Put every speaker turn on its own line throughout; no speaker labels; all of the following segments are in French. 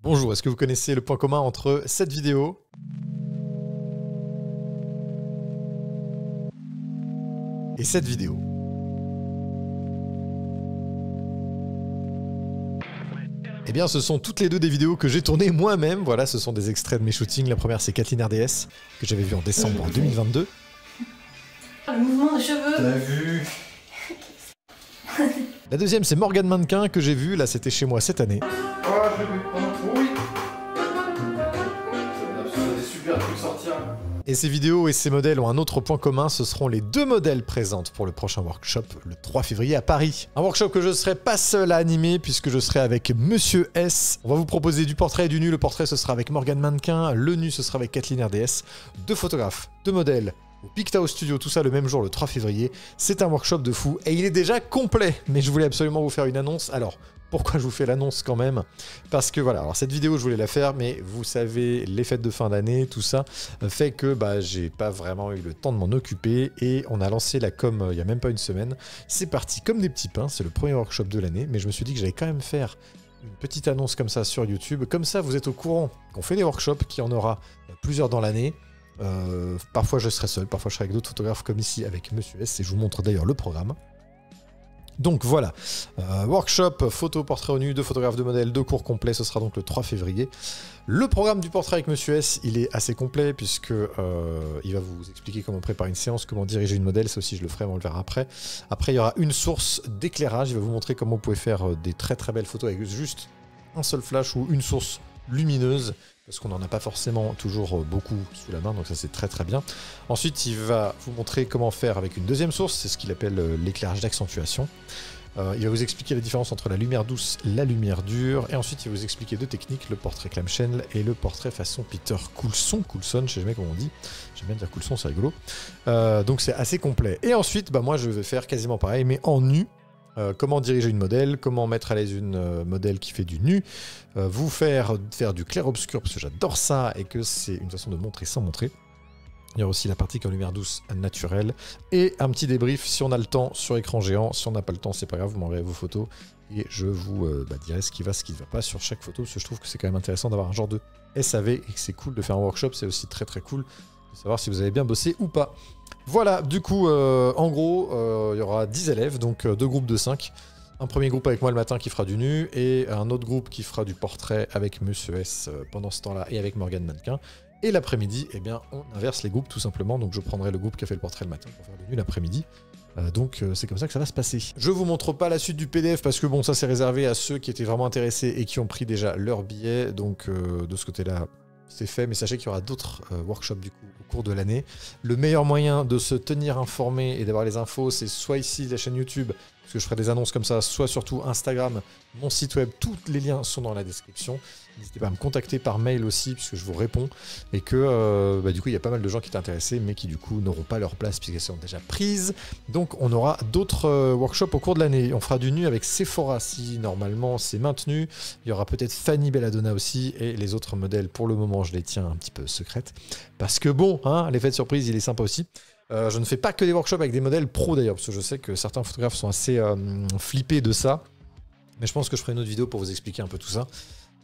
Bonjour, est-ce que vous connaissez le point commun entre cette vidéo et cette vidéo? Eh bien, ce sont toutes les deux des vidéos que j'ai tournées moi-même. Voilà, ce sont des extraits de mes shootings. La première, c'est Kathleen RDS, que j'avais vu en décembre 2022.
Le mouvement de cheveux.
T'as vu?
La deuxième, c'est Morgan Mannequin, que j'ai vu, là, c'était chez moi cette année.
Oh, j'ai vu. Oui. Ça a des super trucs sortir.
Et ces vidéos et ces modèles ont un autre point commun, ce seront les deux modèles présentes pour le prochain workshop le 3 février à Paris. Un workshop que je ne serai pas seul à animer puisque je serai avec Monsieur S. On va vous proposer du portrait et du nu. Le portrait ce sera avec Morgan Mannequin, le nu ce sera avec Kathleen RDS. Deux photographes, deux modèles au Pictao Studio, tout ça le même jour le 3 février. C'est un workshop de fou et il est déjà complet. Mais je voulais absolument vous faire une annonce. Alors, pourquoi je vous fais l'annonce quand même? Parce que voilà, alors cette vidéo je voulais la faire, mais vous savez, les fêtes de fin d'année, tout ça, fait que j'ai pas vraiment eu le temps de m'en occuper et on a lancé la com il y a même pas une semaine. C'est parti comme des petits pains, c'est le premier workshop de l'année, mais je me suis dit que j'allais quand même faire une petite annonce comme ça sur YouTube. Comme ça, vous êtes au courant qu'on fait des workshops, qu'il y en aura plusieurs dans l'année. Parfois je serai seul, parfois je serai avec d'autres photographes comme ici avec Monsieur S et je vous montre d'ailleurs le programme. Donc voilà, workshop, photo, portrait au nu, deux photographes, deux modèles, deux cours complets, ce sera donc le 3 février. Le programme du portrait avec Monsieur S, il est assez complet puisque il va vous expliquer comment préparer une séance, comment diriger une modèle, ça aussi je le ferai, on le verra après. Après il y aura une source d'éclairage, il va vous montrer comment vous pouvez faire des très très belles photos avec juste un seul flash ou une source lumineuse, parce qu'on n'en a pas forcément toujours beaucoup sous la main, donc ça c'est très très bien. Ensuite, il va vous montrer comment faire avec une deuxième source, c'est ce qu'il appelle l'éclairage d'accentuation. Il va vous expliquer la différence entre la lumière douce et la lumière dure, et ensuite il va vous expliquer deux techniques, le portrait clamshell et le portrait façon Peter Coulson, je sais jamais comment on dit, j'aime bien dire Coulson, c'est rigolo. Donc c'est assez complet. Et ensuite, moi je vais faire quasiment pareil, mais en nu. Comment diriger une modèle, comment mettre à l'aise une modèle qui fait du nu, vous faire du clair-obscur parce que j'adore ça et que c'est une façon de montrer sans montrer. Il y aura aussi la partie en lumière douce naturelle et un petit débrief si on a le temps sur écran géant. Si on n'a pas le temps, c'est pas grave, vous m'enverrez vos photos et je vous dirai ce qui va, ce qui ne va pas sur chaque photo parce que je trouve que c'est quand même intéressant d'avoir un genre de SAV et que c'est cool de faire un workshop, c'est aussi très très cool de savoir si vous avez bien bossé ou pas. Voilà, du coup, en gros, il y aura 10 élèves, donc deux groupes de 5. Un premier groupe avec moi le matin qui fera du nu, et un autre groupe qui fera du portrait avec Monsieur S pendant ce temps-là, et avec Morgan Mannequin. Et l'après-midi, eh bien, on inverse les groupes tout simplement, donc je prendrai le groupe qui a fait le portrait le matin pour faire le nu l'après-midi. Donc c'est comme ça que ça va se passer. Je vous montre pas la suite du PDF parce que bon, ça c'est réservé à ceux qui étaient vraiment intéressés et qui ont pris déjà leur billet, donc de ce côté-là, c'est fait, mais sachez qu'il y aura d'autres workshops du coup au cours de l'année. Le meilleur moyen de se tenir informé et d'avoir les infos, c'est soit ici la chaîne YouTube, parce que je ferai des annonces comme ça, soit surtout Instagram, mon site web, tous les liens sont dans la description. N'hésitez pas à me contacter par mail aussi, puisque je vous réponds, et que du coup il y a pas mal de gens qui étaient intéressés, mais qui du coup n'auront pas leur place puisqu'elles sont déjà prises. Donc on aura d'autres workshops au cours de l'année. On fera du nu avec Sephora si normalement c'est maintenu. Il y aura peut-être Fanny Belladonna aussi, et les autres modèles pour le moment je les tiens un petit peu secrètes, parce que bon, hein, l'effet de surprise il est sympa aussi. Je ne fais pas que des workshops avec des modèles pro d'ailleurs, parce que je sais que certains photographes sont assez flippés de ça, mais je pense que je ferai une autre vidéo pour vous expliquer un peu tout ça.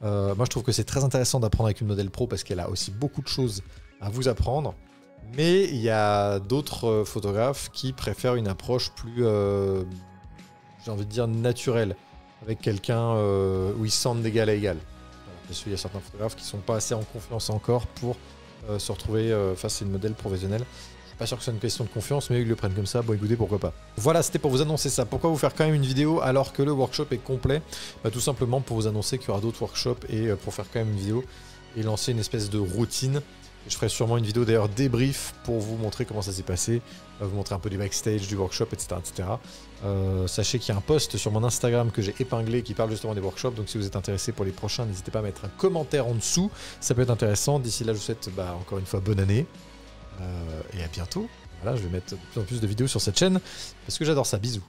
Moi je trouve que c'est très intéressant d'apprendre avec une modèle pro parce qu'elle a aussi beaucoup de choses à vous apprendre, mais il y a d'autres photographes qui préfèrent une approche plus, j'ai envie de dire, naturelle, avec quelqu'un où ils se sentent d'égal à égal. Voilà, parce qu'il y a certains photographes qui ne sont pas assez en confiance encore pour se retrouver face à une modèle professionnelle. Pas sûr que c'est une question de confiance, mais ils le prennent comme ça, bon écoutez, pourquoi pas. Voilà, c'était pour vous annoncer ça. Pourquoi vous faire quand même une vidéo alors que le workshop est complet? Tout simplement pour vous annoncer qu'il y aura d'autres workshops et pour faire quand même une vidéo et lancer une espèce de routine. Je ferai sûrement une vidéo d'ailleurs débrief pour vous montrer comment ça s'est passé, vous montrer un peu du backstage du workshop, etc. etc. Sachez qu'il y a un post sur mon Instagram que j'ai épinglé qui parle justement des workshops, donc si vous êtes intéressé pour les prochains, n'hésitez pas à mettre un commentaire en dessous, ça peut être intéressant. D'ici là, je vous souhaite encore une fois bonne année. Et à bientôt. Voilà, je vais mettre de plus en plus de vidéos sur cette chaîne parce que j'adore ça. Bisous.